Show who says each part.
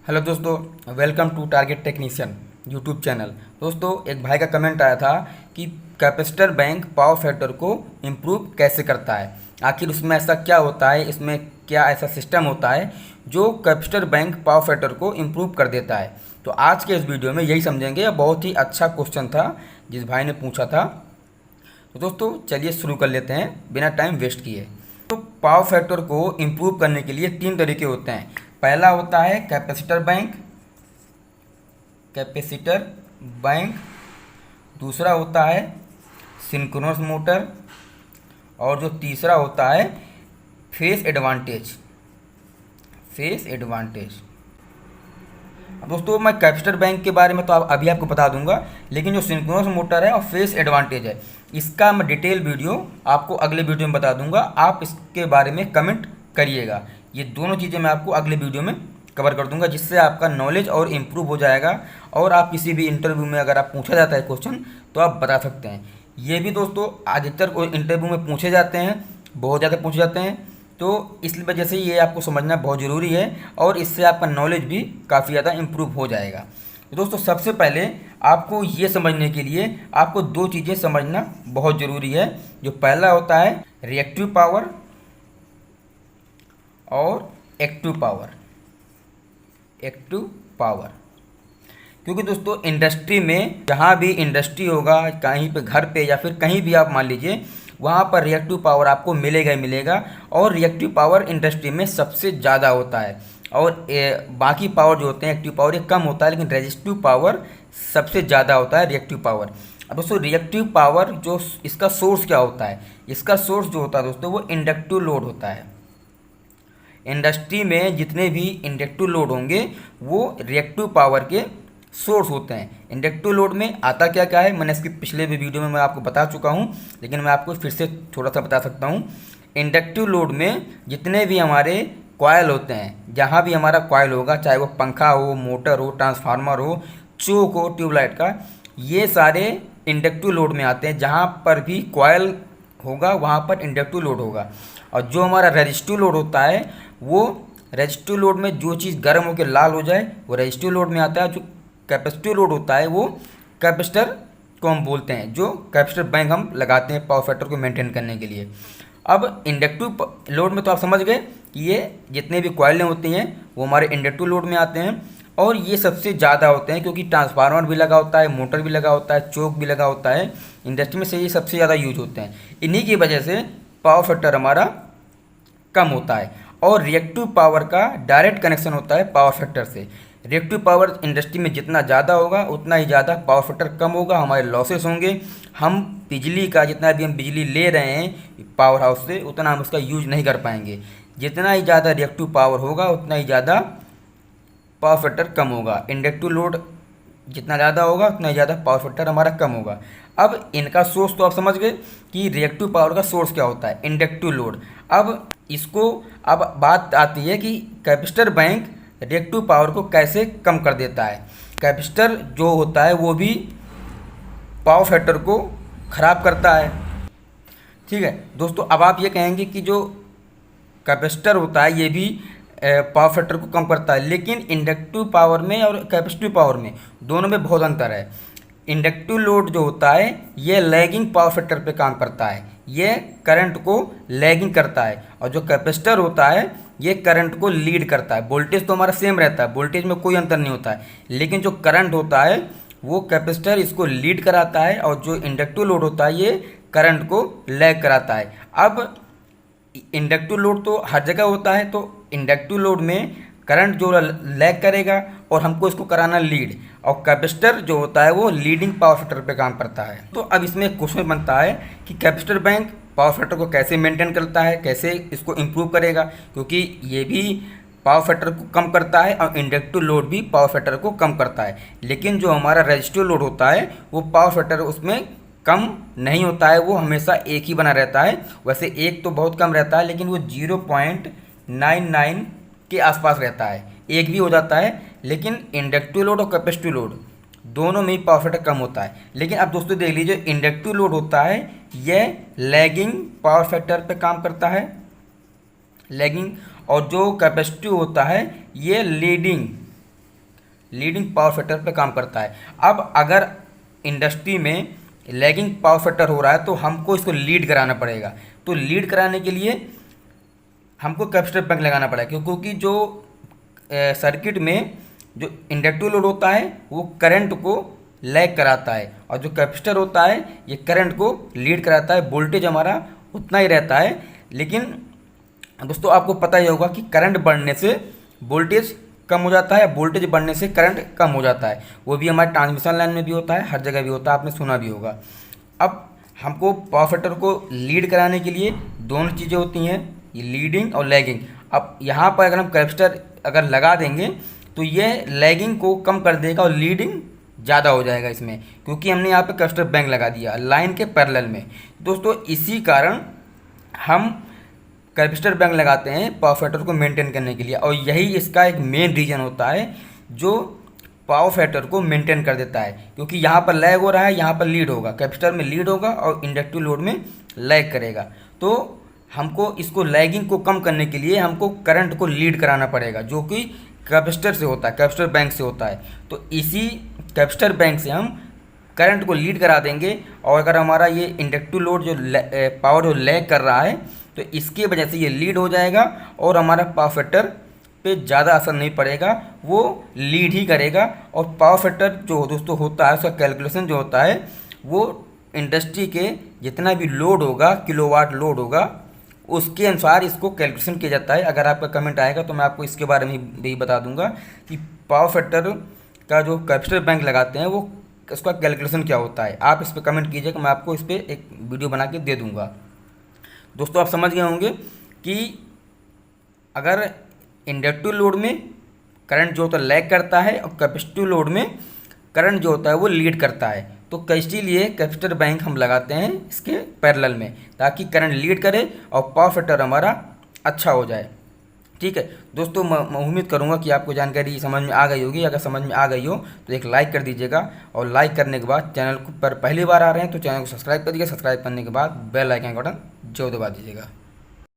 Speaker 1: Hello दोस्तों, welcome to target technician YouTube channel. दोस्तों, एक भाई का कमेंट आया था कि कैपेसिटर बैंक पावर फैक्टर को इम्प्रूव कैसे करता है। आखिर उसमें ऐसा क्या होता है, इसमें क्या ऐसा सिस्टम होता है जो कैपेसिटर बैंक पावर फैक्टर को इम्प्रूव कर देता है। तो आज के इस वीडियो में यही समझेंगे। यह बहुत ही अच्छा क्वेश्चन था जिस भाई ने पूछा था। तो दोस्तों चलिए शुरू कर लेते हैं बिना टाइम वेस्ट किए। तो पावर फैक्टर को इम्प्रूव करने के लिए तीन तरीके होते हैं। पहला होता है कैपेसिटर बैंक। दूसरा होता है सिंक्रोनस मोटर। और जो तीसरा होता है फेस एडवांटेज। अब दोस्तों, मैं कैपेसिटर बैंक के बारे में तो अभी आपको बता दूंगा, लेकिन जो सिंक्रोनस मोटर है और फेस एडवांटेज है, इसका मैं डिटेल वीडियो आपको अगले वीडियो में बता दूंगा। आप इसके बारे में कमेंट करिएगा। ये दोनों चीज़ें मैं आपको अगले वीडियो में कवर कर दूंगा, जिससे आपका नॉलेज और इम्प्रूव हो जाएगा। और आप किसी भी इंटरव्यू में अगर आप पूछा जाता है क्वेश्चन, तो आप बता सकते हैं। ये भी दोस्तों अधिकतर इंटरव्यू में पूछे जाते हैं, बहुत ज़्यादा पूछे जाते हैं। तो इस वजह से ये आपको समझना बहुत ज़रूरी है, और इससे आपका नॉलेज भी काफ़ी ज़्यादा इम्प्रूव हो जाएगा। तो दोस्तों, सबसे पहले आपको ये समझने के लिए आपको दो चीज़ें समझना बहुत ज़रूरी है। जो पहला होता है रिएक्टिव पावर और एक्टिव पावर। क्योंकि दोस्तों इंडस्ट्री में, जहाँ भी इंडस्ट्री होगा, कहीं पे घर पे या फिर कहीं भी आप मान लीजिए, वहाँ पर रिएक्टिव पावर आपको मिलेगा ही मिलेगा। और रिएक्टिव पावर इंडस्ट्री में सबसे ज़्यादा होता है। और बाकी पावर जो होते हैं, एक्टिव पावर, ये कम होता है, लेकिन रेजिस्टिव पावर सबसे ज़्यादा होता है, रिएक्टिव पावर। अब दोस्तों रिएक्टिव पावर जो इसका सोर्स क्या होता है, इसका सोर्स जो होता है दोस्तों, वो इंडक्टिव लोड होता है। इंडस्ट्री में जितने भी इंडक्टिव लोड होंगे वो रिएक्टिव पावर के सोर्स होते हैं। इंडक्टिव लोड में आता क्या क्या है, मैंने इसके पिछले भी वीडियो में मैं आपको बता चुका हूं, लेकिन मैं आपको फिर से थोड़ा सा बता सकता हूं। इंडक्टिव लोड में जितने भी हमारे कॉयल होते हैं, जहां भी हमारा कॉयल होगा, चाहे वो पंखा हो, मोटर हो, ट्रांसफार्मर हो, चोक हो, ट्यूबलाइट का, ये सारे इंडक्टिव लोड में आते हैं। जहाँ पर भी कॉयल होगा वहाँ पर इंडक्टिव लोड होगा। और जो हमारा रेजिस्टिव लोड होता है, वो रेजिस्टिव लोड में जो चीज़ गर्म होकर लाल हो जाए वो रेजिस्टिव लोड में आता है। जो कैपेसिटिव लोड होता है वो कैपेसिटर को हम बोलते हैं, जो कैपेसिटर बैंक हम लगाते हैं पावर फैक्टर को मेंटेन करने के लिए। अब इंडक्टिव लोड में तो आप समझ गए कि ये जितने भी कॉइलें होती हैं वो हमारे इंडक्टिव लोड में आते हैं। और ये सबसे ज़्यादा होते हैं क्योंकि ट्रांसफार्मर भी लगा होता है, मोटर भी लगा होता है, चोक भी लगा होता है। इंडस्ट्री में से ये सबसे ज़्यादा यूज होते हैं। इन्हीं की वजह से पावर फैक्टर हमारा कम होता है। और रिएक्टिव पावर का डायरेक्ट कनेक्शन होता है पावर फैक्टर से। रिएक्टिव पावर इंडस्ट्री में जितना ज़्यादा होगा उतना ही ज़्यादा पावर फैक्टर कम होगा, हमारे लॉसेस होंगे। हम बिजली का जितना भी हम बिजली ले रहे हैं पावर हाउस से, उतना हम उसका यूज नहीं कर पाएंगे। जितना ही ज़्यादा रिएक्टिव पावर होगा उतना ही ज़्यादा पावर फैक्टर कम होगा। इंडक्टिव लोड जितना ज़्यादा होगा उतना ही ज़्यादा पावर फैक्टर हमारा कम होगा। अब इनका सोर्स तो आप समझ गए कि रिएक्टिव पावर का सोर्स क्या होता है, इंडक्टिव लोड। अब बात आती है कि कैपेसिटर बैंक रिएक्टिव पावर को कैसे कम कर देता है। कैपेसिटर जो होता है वो भी पावर फैक्टर को ख़राब करता है। ठीक है दोस्तों, अब आप ये कहेंगे कि जो कैपेसिटर होता है ये भी पावर फैक्टर को कम करता है, लेकिन इंडक्टिव पावर में और कैपेसिटिव पावर में दोनों में बहुत अंतर है। इंडक्टिव लोड जो होता है ये लैगिंग पावर फैक्टर पे काम करता है, ये करंट को लैगिंग करता है। और जो कैपेसिटर होता है ये करंट को लीड करता है। वोल्टेज तो हमारा सेम रहता है, वोल्टेज में कोई अंतर नहीं होता है, लेकिन जो करंट होता है वो कैपेसिटर इसको लीड कराता है, और जो इंडक्टिव लोड होता है ये करंट को लैग कराता है। अब इंडक्टिव लोड तो हर जगह होता है, तो इंडक्टिव लोड में करंट जो लैग करेगा और हमको इसको कराना लीड। और कैपेसिटर जो होता है वो लीडिंग पावर फैक्टर पे काम करता है। तो अब इसमें एक क्वेश्चन बनता है कि कैपेसिटर बैंक पावर फैक्टर को कैसे मेंटेन करता है, कैसे इसको इम्प्रूव करेगा, क्योंकि ये भी पावर फैक्टर को कम करता है और इंडक्टिव लोड भी पावर फैक्टर को कम करता है। लेकिन जो हमारा रेजिस्टिव लोड होता है वो पावर फैक्टर उसमें कम नहीं होता है, वो हमेशा एक ही बना रहता है। वैसे एक तो बहुत कम रहता है, लेकिन वो 0.99 के आसपास रहता है, एक भी हो जाता है। लेकिन इंडक्टिव लोड और कैपेसिटिव लोड दोनों में ही पावर फैक्टर कम होता है। लेकिन अब दोस्तों देख लीजिए, इंडक्टिव लोड होता है यह लैगिंग पावर फैक्टर पे काम करता है, लैगिंग। और जो कैपेसिटिव होता है ये लीडिंग लीडिंग पावर फैक्टर पे काम करता है। अब अगर इंडस्ट्री में लैगिंग पावर फैक्टर हो रहा है तो हमको इसको लीड कराना पड़ेगा। तो लीड कराने के लिए हमको कैपेसिटर बैंक लगाना पड़ेगा, क्योंकि जो सर्किट में जो इंडक्टिव लोड होता है वो करंट को लैग कराता है, और जो कैपेसिटर होता है ये करंट को लीड कराता है। वोल्टेज हमारा उतना ही रहता है, लेकिन दोस्तों आपको पता ही होगा कि करंट बढ़ने से वोल्टेज कम हो जाता है, वोल्टेज बढ़ने से करंट कम हो जाता है। वो भी हमारे ट्रांसमिशन लाइन में भी होता है, हर जगह भी होता है, आपने सुना भी होगा। अब हमको पावर फैक्टर को लीड कराने के लिए दोनों चीज़ें होती हैं, ये लीडिंग और लैगिंग। अब यहाँ पर अगर हम कैपेसिटर अगर लगा देंगे तो ये लैगिंग को कम कर देगा और लीडिंग ज़्यादा हो जाएगा इसमें, क्योंकि हमने यहाँ पे कैपेसिटर बैंक लगा दिया लाइन के पैरेलल में। दोस्तों इसी कारण हम कैपेसिटर बैंक लगाते हैं पावर फैक्टर को मेंटेन करने के लिए, और यही इसका एक मेन रीज़न होता है जो पावर फैक्टर को मेंटेन कर देता है। क्योंकि यहाँ पर लैग हो रहा है, यहाँ पर लीड होगा, कैपेसिटर में लीड होगा और इंडक्टिव लोड में लैग करेगा। तो हमको इसको लैगिंग को कम करने के लिए हमको करंट को लीड कराना पड़ेगा, जो कि कैपेसिटर से होता है, कैपेसिटर बैंक से होता है। तो इसी कैपेसिटर बैंक से हम करंट को लीड करा देंगे, और अगर हमारा ये इंडक्टिव लोड जो पावर जो लैग कर रहा है तो इसकी वजह से ये लीड हो जाएगा और हमारा पावर फैक्टर पे ज़्यादा असर नहीं पड़ेगा, वो लीड ही करेगा। और पावर फैक्टर जो दोस्तों होता है उसका कैलकुलेशन जो होता है वो इंडस्ट्री के जितना भी लोड होगा, किलोवाट लोड होगा, उसके अनुसार इसको कैलकुलेशन किया जाता है। अगर आपका कमेंट आएगा तो मैं आपको इसके बारे में भी बता दूंगा कि पावर फैक्टर का जो कैपेसिटर बैंक लगाते हैं वो उसका कैलकुलेशन क्या होता है। आप इस पर कमेंट कीजिएगा, मैं आपको इस पर एक वीडियो बना के दे दूंगा। दोस्तों आप समझ गए होंगे कि अगर इंडक्टिव लोड में करंट जो होता है लैग करता है और कैपेसिटिव लोड में करंट जो होता है वो लीड करता है, तो इसीलिए कैपेसिटर बैंक हम लगाते हैं इसके पैरेलल में, ताकि करंट लीड करे और पावर फैक्टर हमारा अच्छा हो जाए। ठीक है दोस्तों, मैं उम्मीद करूंगा कि आपको जानकारी समझ में आ गई होगी। अगर समझ में आ गई हो तो एक लाइक कर दीजिएगा, और लाइक करने के बाद चैनल पर पहली बार आ रहे हैं तो चैनल को सब्सक्राइब कर दीजिएगा। सब्सक्राइब करने के बाद बेल आइकन का बटन जरूर दबा दीजिएगा।